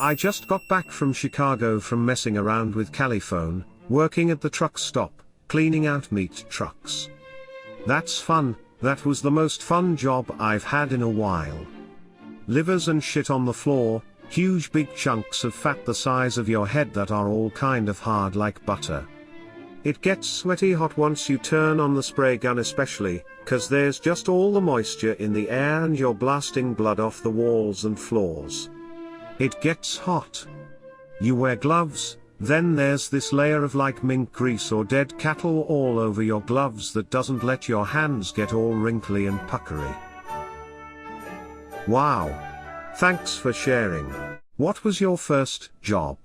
I just got back from Chicago from messing around with Caliphone, working at the truck stop, cleaning out meat trucks. That's fun, that was the most fun job I've had in a while. Livers and shit on the floor, huge big chunks of fat the size of your head that are all kind of hard like butter. It gets sweaty hot once you turn on the spray gun, especially, 'cause there's just all the moisture in the air and you're blasting blood off the walls and floors. It gets hot. You wear gloves, then there's this layer of like mink grease or dead cattle all over your gloves that doesn't let your hands get all wrinkly and puckery. Wow. Thanks for sharing. What was your first job?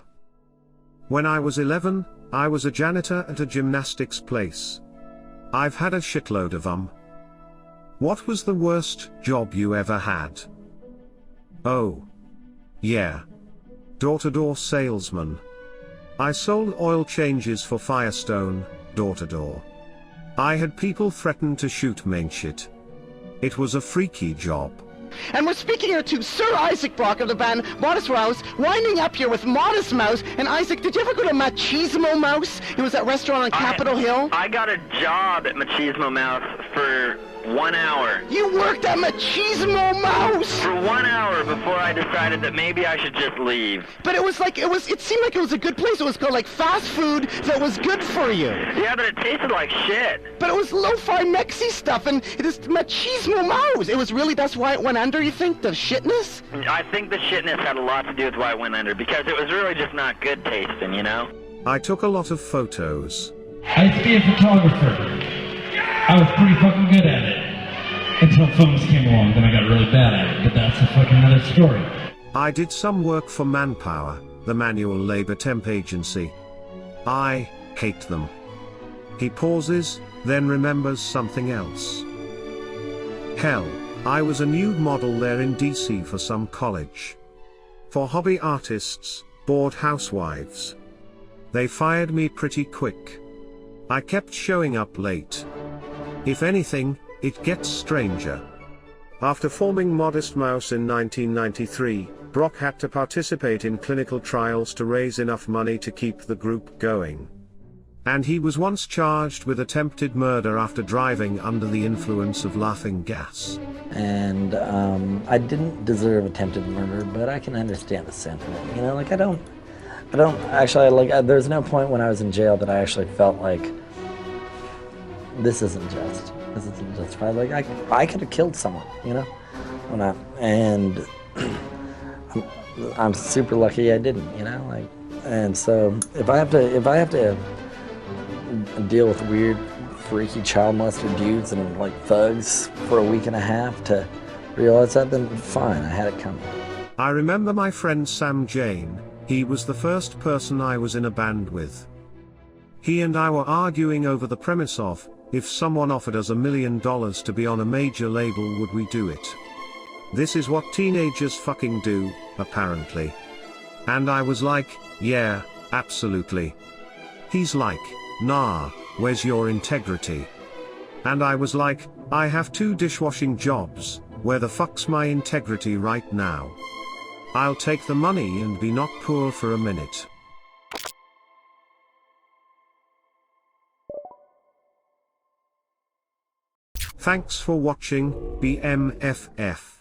When I was 11, I was a janitor at a gymnastics place. I've had a shitload of them. What was the worst job you ever had? Oh. Yeah. Door-to-door salesman. I sold oil changes for Firestone, door-to-door. I had people threaten to shoot me and shit. It was a freaky job. And we're speaking here to Sir Isaac Brock of the band Modest Mouse, winding up here with Modest Mouse. And Isaac, did you ever go to Machismo Mouse? It was that restaurant on Capitol Hill. I got a job at Machismo Mouse for 1 hour. You worked at Machismo Mouse? For 1 hour before I decided that maybe I should just leave. But it seemed like it was a good place. It was called like fast food that was good for you. Yeah, but it tasted like shit. But it was lo-fi Mexi stuff, and it is Machismo Mouse. It was really, that's why it went under, you think? The shitness? I think the shitness had a lot to do with why it went under, because it was really just not good tasting, you know? I took a lot of photos. I used to be a photographer. I was pretty fucking good at it. Until phones came along, then I got really bad at it, but that's a fucking other story. I did some work for Manpower, the manual labor temp agency. I hate them. He pauses, then remembers something else. Hell, I was a nude model there in DC for some college. For hobby artists, bored housewives. They fired me pretty quick. I kept showing up late. If anything, it gets stranger. After forming Modest Mouse in 1993, Brock had to participate in clinical trials to raise enough money to keep the group going. And he was once charged with attempted murder after driving under the influence of laughing gas. And I didn't deserve attempted murder, but I can understand the sentiment. You know, like I don't actually, like, there's no point when I was in jail that I actually felt like this isn't just. This isn't justified. Like I could have killed someone, you know, and I'm super lucky I didn't, you know, like, and so if I have to deal with weird, freaky child molester dudes and like thugs for a week and a half to realize that, then fine, I had it coming. I remember my friend Sam Jane. He was the first person I was in a band with. He and I were arguing over the premise of, if someone offered us $1 million to be on a major label, would we do it? This is what teenagers fucking do, apparently. And I was like, yeah, absolutely. He's like, nah, where's your integrity? And I was like, I have 2 dishwashing jobs, where the fuck's my integrity right now? I'll take the money and be not poor for a minute. Thanks for watching, BMFF.